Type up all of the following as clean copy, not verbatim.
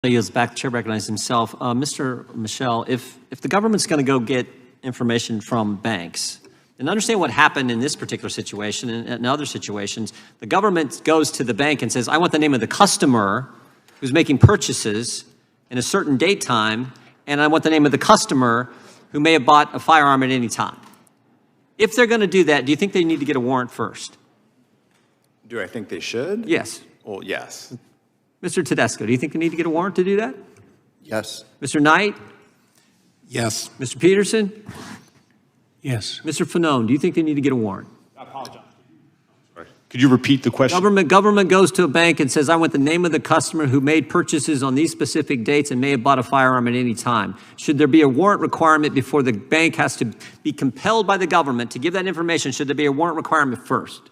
He goes back, the chair recognizes himself. Mr. Michel, if the government's going to go get information from banks, and understand what happened in this particular situation and in other situations, the government goes to the bank and says, I want the name of the customer who's making purchases in a certain date time, and I want the name of the customer who may have bought a firearm at any time. If they're going to do that, do you think they need to get a warrant first? Do I think they should? Yes. Well, yes. Mr. Tedesco, do you think they need to get a warrant to do that? Yes. Mr. Knight? Yes. Mr. Peterson? Yes. Mr. Fanone, do you think they need to get a warrant? I apologize. Could you repeat the question? Government goes to a bank and says, I want the name of the customer who made purchases on these specific dates and may have bought a firearm at any time. Should there be a warrant requirement before the bank has to be compelled by the government to give that information? Should there be a warrant requirement first?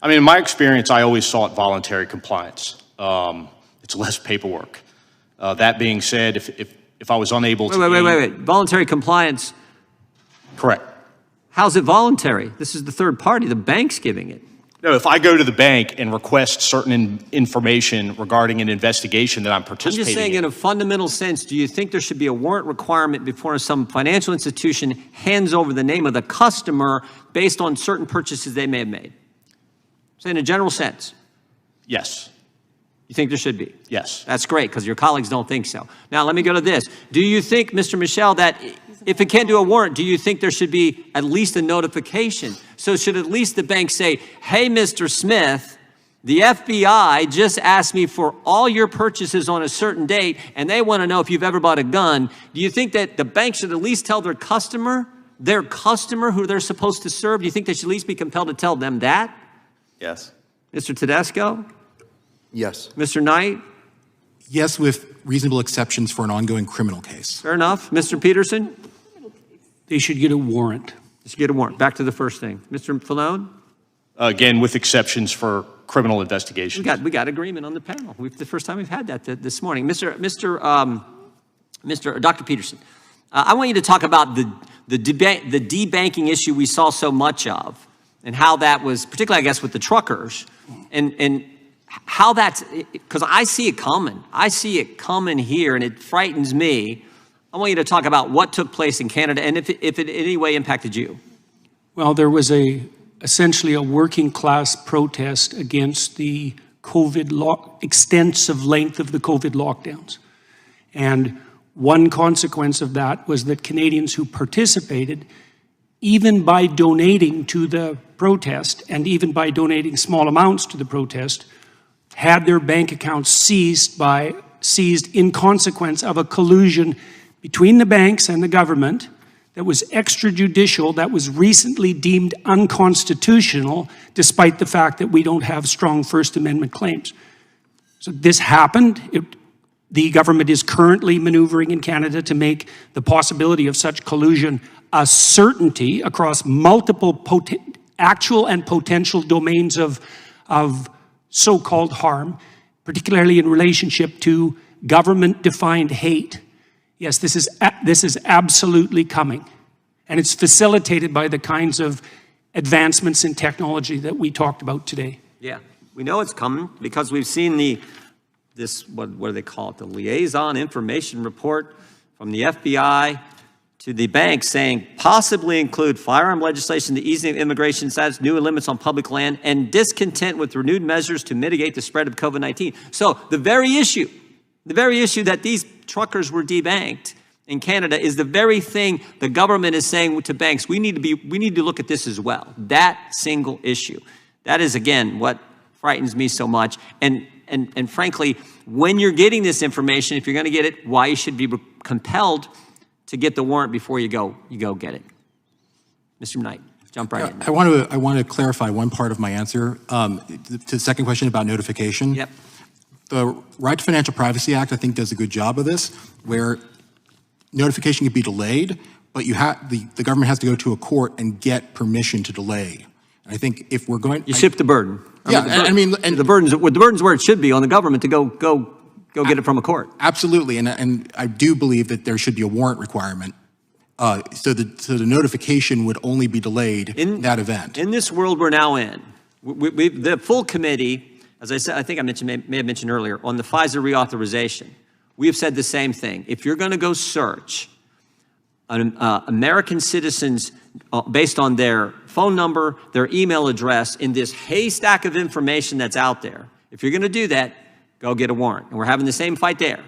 I mean, in my experience, I always sought voluntary compliance. It's less paperwork. That being said, if I was unable to... Wait. Voluntary compliance? Correct. How's it voluntary? This is the third party. The bank's giving it. No, if I go to the bank and request certain information regarding an investigation that I'm participating I'm just saying in a fundamental sense, do you think there should be a warrant requirement before some financial institution hands over the name of the customer based on certain purchases they may have made? So in a general sense. Yes. You think there should be? Yes. That's great, because your colleagues don't think so. Now, let me go to this. Do you think, Mr. Michel, that if it can't do a warrant, do you think there should be at least a notification? So should at least the bank say, hey, Mr. Smith, the FBI just asked me for all your purchases on a certain date, and they want to know if you've ever bought a gun. Do you think that the bank should at least tell their customer who they're supposed to serve? Do you think they should at least be compelled to tell them that? Yes. Mr. Tedesco? Yes. Mr. Knight? Yes, with reasonable exceptions for an ongoing criminal case. Fair enough. Mr. Peterson? They should get a warrant. They should get a warrant. Back to the first thing. Mr. Falone? Again, with exceptions for criminal investigations. We got agreement on the panel. The first time we've had that this morning. Dr. Peterson, I want you to talk about the debanking issue we saw so much of, and how that was, particularly, I guess, with the truckers, and how that's, because I see it coming. I see it coming here, and it frightens me. I want you to talk about what took place in Canada and if it in any way impacted you. Well, there was essentially a working class protest against the extensive length of the COVID lockdowns. And one consequence of that was that Canadians who participated, even by donating to the protest and even by donating small amounts to the protest, had their bank accounts seized in consequence of a collusion between the banks and the government that was extrajudicial, that was recently deemed unconstitutional, despite the fact that we don't have strong First Amendment claims. So this happened. The government is currently maneuvering in Canada to make the possibility of such collusion a certainty across multiple actual and potential domains of so-called harm, particularly in relationship to government-defined hate. Yes, this is absolutely coming, and it's facilitated by the kinds of advancements in technology that we talked about today. Yeah, we know it's coming because we've seen what do they call it, the liaison information report from the FBI to the bank saying possibly include firearm legislation, the easing of immigration status, new limits on public land, and discontent with renewed measures to mitigate the spread of COVID-19. So the very issue that these truckers were debanked in Canada is the very thing the government is saying to banks, we need to look at this as well. That single issue. That is, again, what frightens me so much. And frankly, when you're getting this information, if you're going to get it, why you should be compelled to get the warrant before you go get it. Mr. Knight, jump right in. I want to clarify one part of my answer to the second question about notification. Yep. The Right to Financial Privacy Act, I think, does a good job of this, where notification can be delayed, but the government has to go to a court and get permission to delay. And I think if we're going, you shift the burden. The burden's where it should be on the government to go get it from a court. Absolutely, and I do believe that there should be a warrant requirement. So the notification would only be delayed in that event. In this world we're now in, the full committee, as I said, I think I may have mentioned earlier, on the Pfizer reauthorization, we have said the same thing. If you're going to go search American citizens based on their phone number, their email address in this haystack of information that's out there, if you're going to do that, go get a warrant. And we're having the same fight there.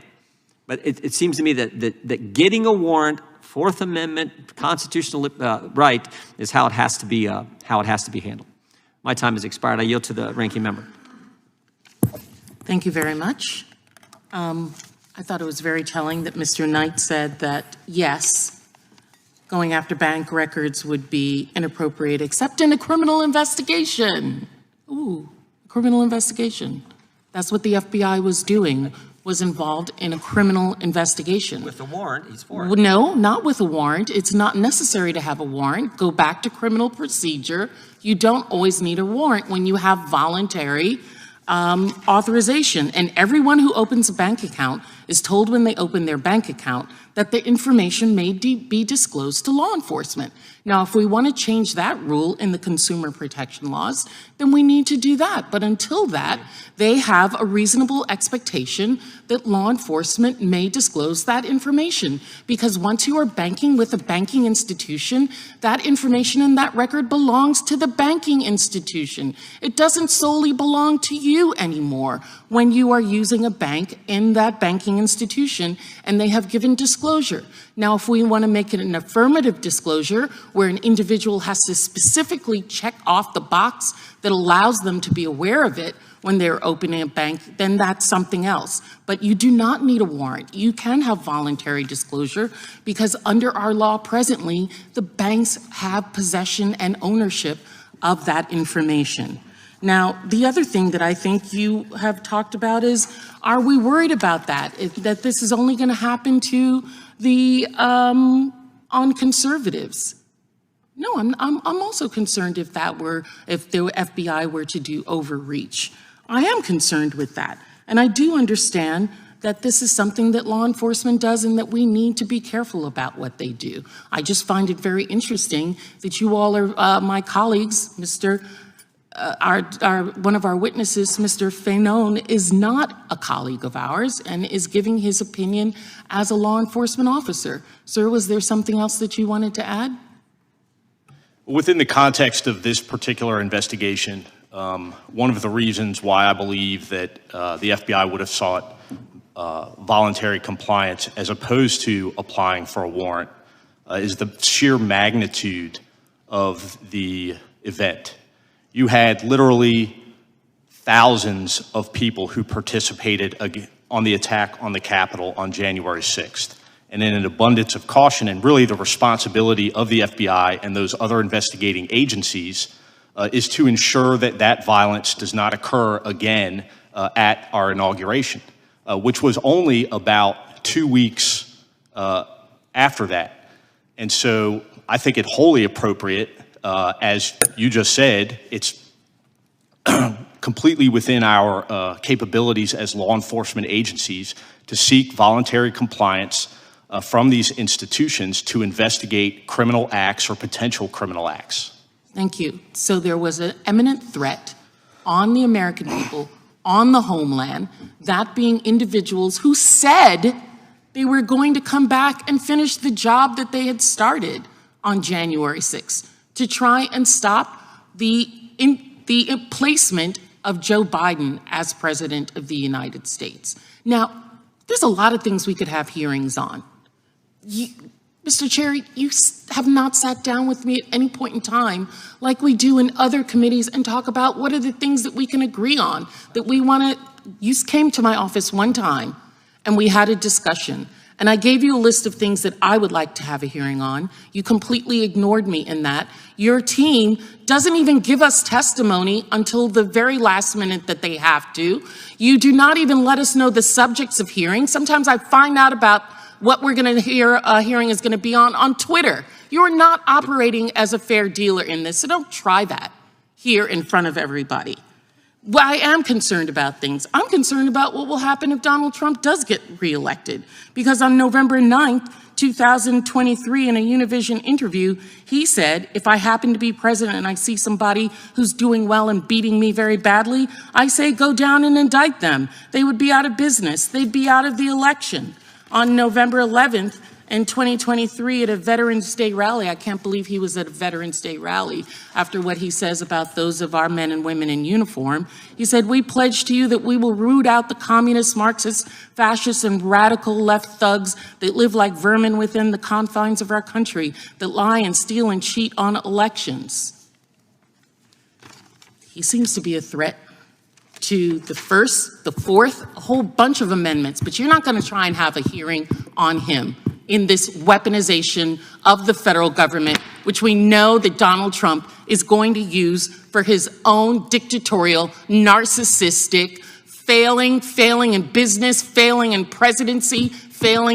But it seems to me that getting a warrant, Fourth Amendment constitutional right, is how it has to be handled. My time has expired. I yield to the ranking member. Thank you very much. I thought it was very telling that Mr. Knight said that, yes, going after bank records would be inappropriate, except in a criminal investigation. Ooh, criminal investigation. That's what the FBI was doing, was involved in a criminal investigation. With a warrant, he's for it. No, not with a warrant. It's not necessary to have a warrant. Go back to criminal procedure. You don't always need a warrant when you have voluntary authorization. And everyone who opens a bank account is told when they open their bank account that the information may be disclosed to law enforcement. Now, if we want to change that rule in the consumer protection laws, then we need to do that. But until that, they have a reasonable expectation that law enforcement may disclose that information. Because once you are banking with a banking institution, that information in that record belongs to the banking institution. It doesn't solely belong to you anymore when you are using a bank in that banking institution and they have given disclosure. Now, if we want to make it an affirmative disclosure where an individual has to specifically check off the box that allows them to be aware of it when they're opening a bank, then that's something else. But you do not need a warrant. You can have voluntary disclosure because under our law presently, the banks have possession and ownership of that information. Now, the other thing that I think you have talked about is, are we worried about that? That this is only going to happen to the on conservatives? No, I'm also concerned if the FBI were to do overreach. I am concerned with that, and I do understand that this is something that law enforcement does and that we need to be careful about what they do. I just find it very interesting that you all are my colleagues, one of our witnesses, Mr. Fanon, is not a colleague of ours and is giving his opinion as a law enforcement officer. Sir, was there something else that you wanted to add? Within the context of this particular investigation, one of the reasons why I believe that the FBI would have sought voluntary compliance as opposed to applying for a warrant is the sheer magnitude of the event. You had literally thousands of people who participated on the attack on the Capitol on January 6th. And in an abundance of caution and really the responsibility of the FBI and those other investigating agencies is to ensure that that violence does not occur again at our inauguration, which was only about 2 weeks after that. And so I think it wholly appropriate, as you just said, it's completely within our capabilities as law enforcement agencies to seek voluntary compliance from these institutions to investigate criminal acts or potential criminal acts. Thank you. So there was an imminent threat on the American people, on the homeland, that being individuals who said they were going to come back and finish the job that they had started on January 6th to try and stop the placement of Joe Biden as President of the United States. Now, there's a lot of things we could have hearings on. Mr. Chair, you have not sat down with me at any point in time like we do in other committees and talk about what are the things that we can agree on, that we want to. You came to my office one time and we had a discussion. And I gave you a list of things that I would like to have a hearing on. You completely ignored me in that. Your team doesn't even give us testimony until the very last minute that they have to. You do not even let us know the subjects of hearings. Sometimes I find out about what we're going to hear, hearing is going to be on Twitter. You're not operating as a fair dealer in this, so don't try that here in front of everybody. Well, I am concerned about things. I'm concerned about what will happen if Donald Trump does get reelected. Because on November 9th, 2023 in a Univision interview, he said, if I happen to be president and I see somebody who's doing well and beating me very badly, I say go down and indict them. They would be out of business. They'd be out of the election. On November 11th, in 2023 at a Veterans Day rally, I can't believe he was at a Veterans Day rally after what he says about those of our men and women in uniform. He said, we pledge to you that we will root out the communists, Marxists, fascists, and radical left thugs that live like vermin within the confines of our country, that lie and steal and cheat on elections. He seems to be a threat to the first, the fourth, a whole bunch of amendments, but you're not going to try and have a hearing on him in this weaponization of the federal government, which we know that Donald Trump is going to use for his own dictatorial, narcissistic, failing in business, failing in presidency, failing